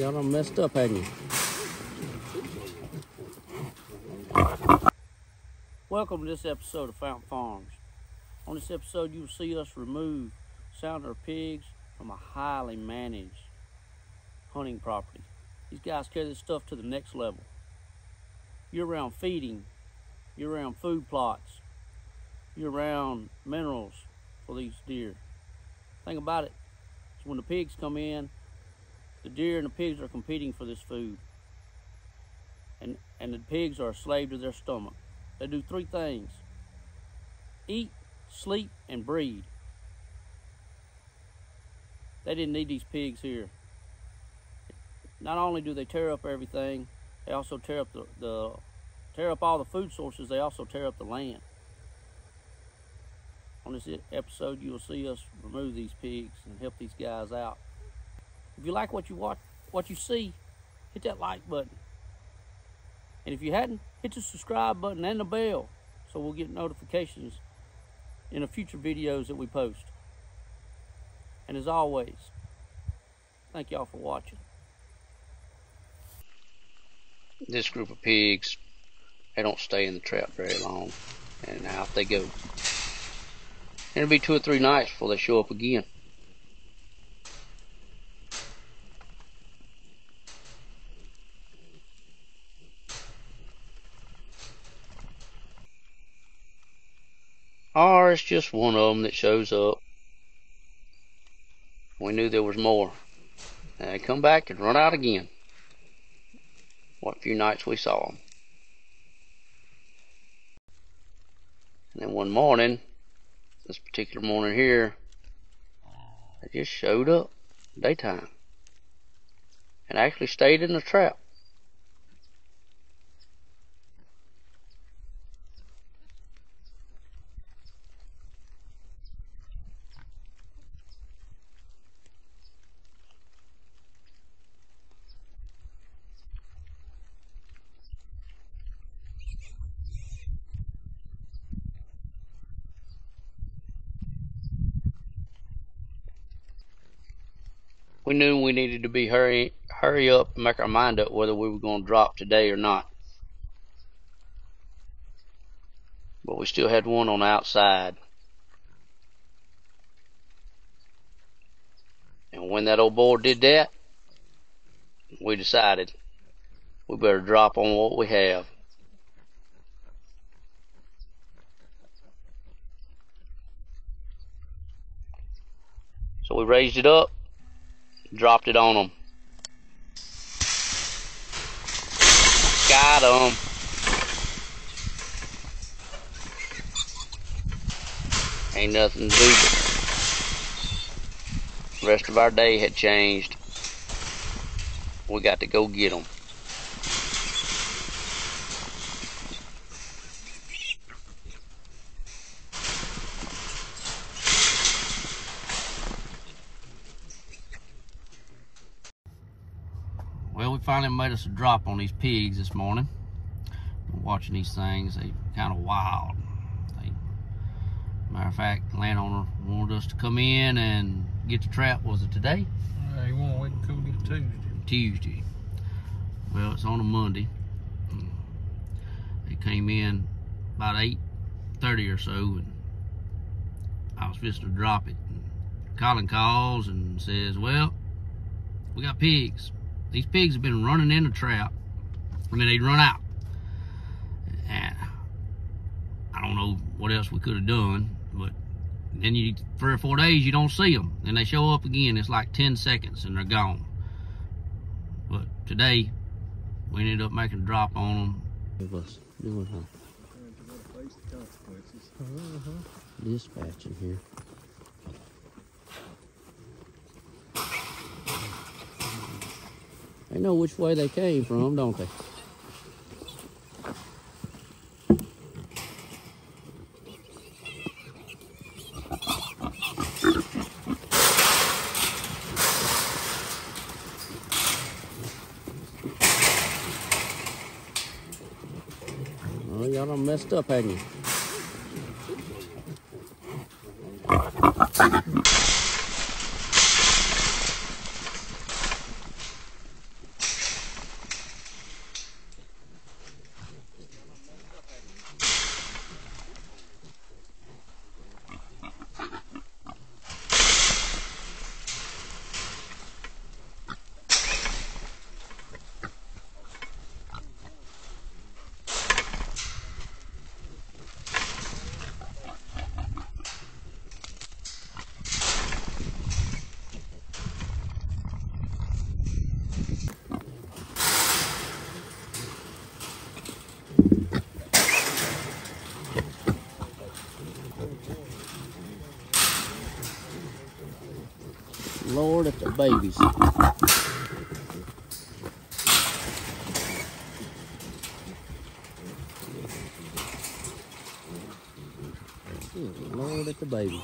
Y'all done messed up, hadn't you? Welcome to this episode of Fountain Farms. On this episode, you will see us remove Sounder pigs from a highly managed hunting property. These guys carry this stuff to the next level. Year-round feeding, year-round food plots, year-round minerals for these deer. Thing about it is when the pigs come in, the deer and the pigs are competing for this food. And the pigs are a slave to their stomach. They do three things: eat, sleep, and breed. They didn't need these pigs here. Not only do they tear up everything, they also tear up tear up all the food sources. They also tear up the land. On this episode, you will see us remove these pigs and help these guys out. If you like what you see, hit that like button. And if you hadn't, hit the subscribe button and the bell so we'll get notifications in the future videos that we post. And as always, thank y'all for watching. This group of pigs, they don't stay in the trap very long, and out they go. It'll be 2 or 3 nights before they show up again. Or it's just one of them that shows up. We knew there was more. And they come back and run out again. What few nights we saw them. And then one morning, this particular morning here, they just showed up daytime and actually stayed in the trap. We knew we needed to be hurry up and make our mind up whether we were going to drop today or not. But we still had one on the outside. And when that old boy did that, we decided we better drop on what we have. So we raised it up, dropped it on them. Got them. Ain't nothing to do but the rest of our day had changed. We got to go get them. Well, we finally made us a drop on these pigs this morning. Watching these things, they kind of wild. Matter of fact, the landowner wanted us to come in and get the trap. Was it today? He wanted to wait until we get Tuesday. Well, it's on a Monday. They came in about 8:30 or so, and I was fixing to drop it. And Colin calls and says, "Well, we got pigs. These pigs have been running in the trap. I mean, they'd run out. And I don't know what else we could have done, but then 3 or 4 days, you don't see them. Then they show up again. It's like 10 seconds and they're gone. But today, we ended up making a drop on them. Give us doing dispatching here. They know which way they came from, don't they? Oh, y'all done messed up, hadn't you? Lord at the babies. Good Lord at the babies.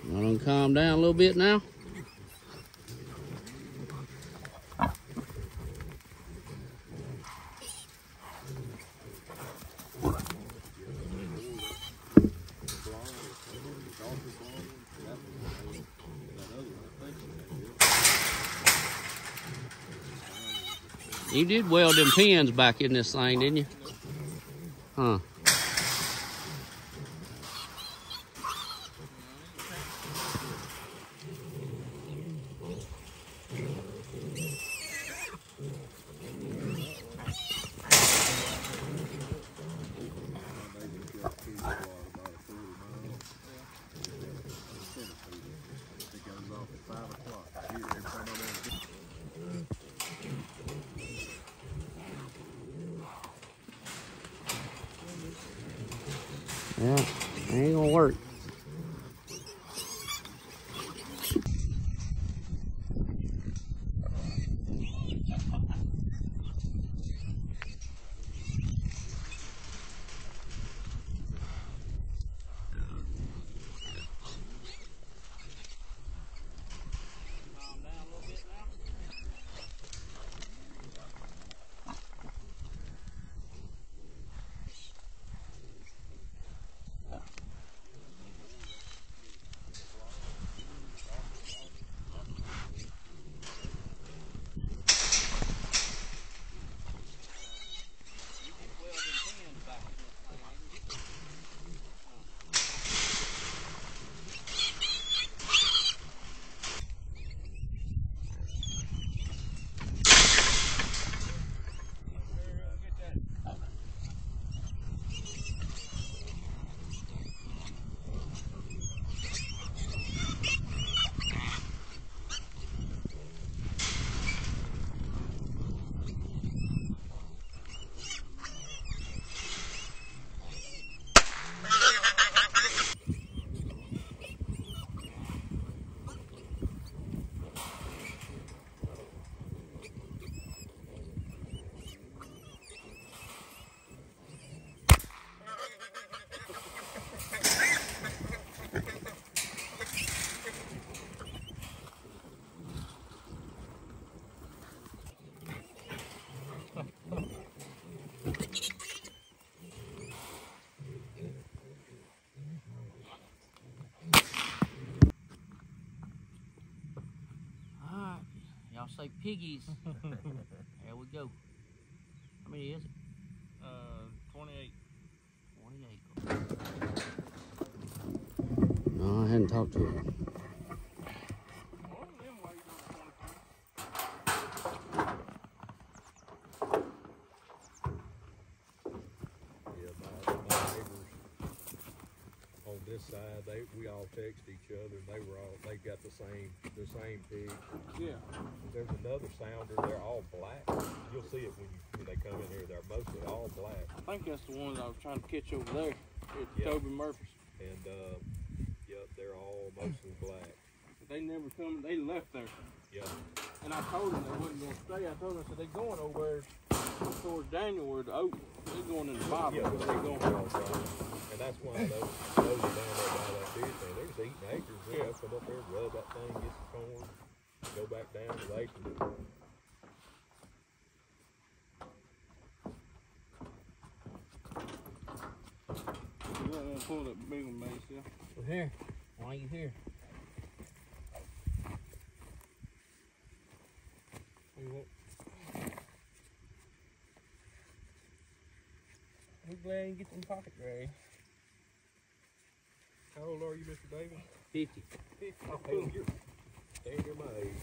Y'all done calm down a little bit now? You did weld them pins back in this thing, didn't you? Huh. Yeah, ain't gonna work. Alright, y'all say piggies. There we go. How many is it? 28. 28. No, I hadn't talked to her. This side, we all text each other, and they got the same pig. Yeah. There's another sounder. They're all black. You'll see it when they come in here. They're mostly all black. I think that's the ones I was trying to catch over there. It's Yeah. Toby Murphy's. And yep, they're all mostly black. But they never come. They left there. Yeah. And I told them they wasn't going to stay. I told them, I said, they're going over there towards Daniel where the oak. They're going in the bottom. Yeah, But they're going. and that's why those are down there by that deer thing. They're just eating acres. They'll come up there, rub that thing, get some corn, go back down to the acres. You don't want to pull that big one, Mace, yeah? Well, here. Why are you here? You want? We're glad you get them pocket gray. How old are you, Mr. Davis? 50. 50. Oh, hell, you're my age.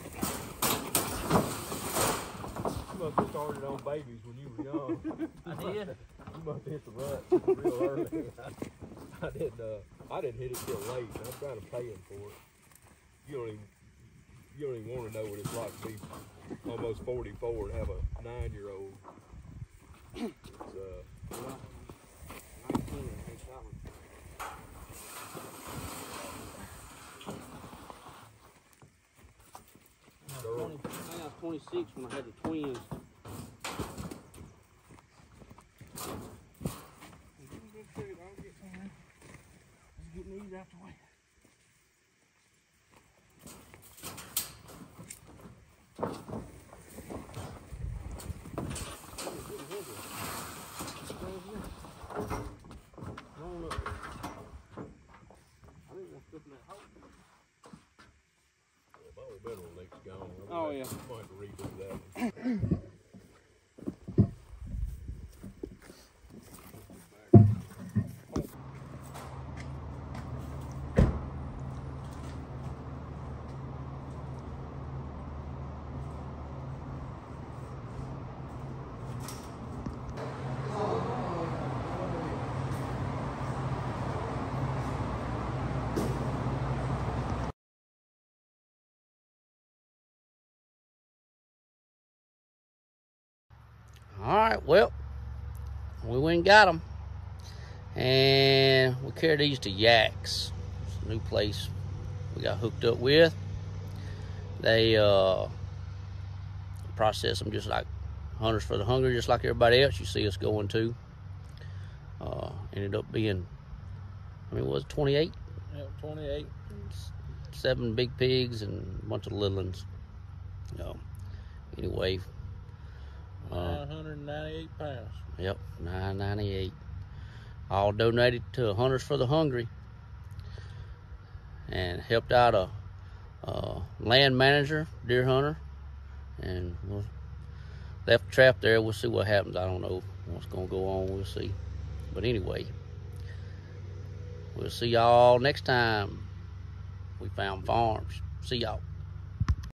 You must have started on babies when you were young. I did. You must have hit the rut real early. I didn't hit it till late. I'm trying to pay him for it. You don't even You don't even want to know what it's like to be almost 44 and have a 9-year-old. It's, Well, 19, I think that one. I think I was 26 when I had the twins. Let's get these out the way. my old middle leg's gone. Oh, yeah. I'm going to redo that one. All right, well, we went and got them, and we carried these to Yaks. It's a new place we got hooked up with. They process them just like Hunters for the Hungry, just like everybody else you see us going to. Ended up being, I mean, what was it, 28? Yeah, 28. 7 big pigs and a bunch of little ones. Anyway. 998 pounds. Yep, 998. All donated to Hunters for the Hungry, and helped out a land manager, deer hunter, and we'll left the trap there. We'll see what happens. I don't know what's gonna go on. We'll see. But anyway, we'll see y'all next time we found farms. See y'all.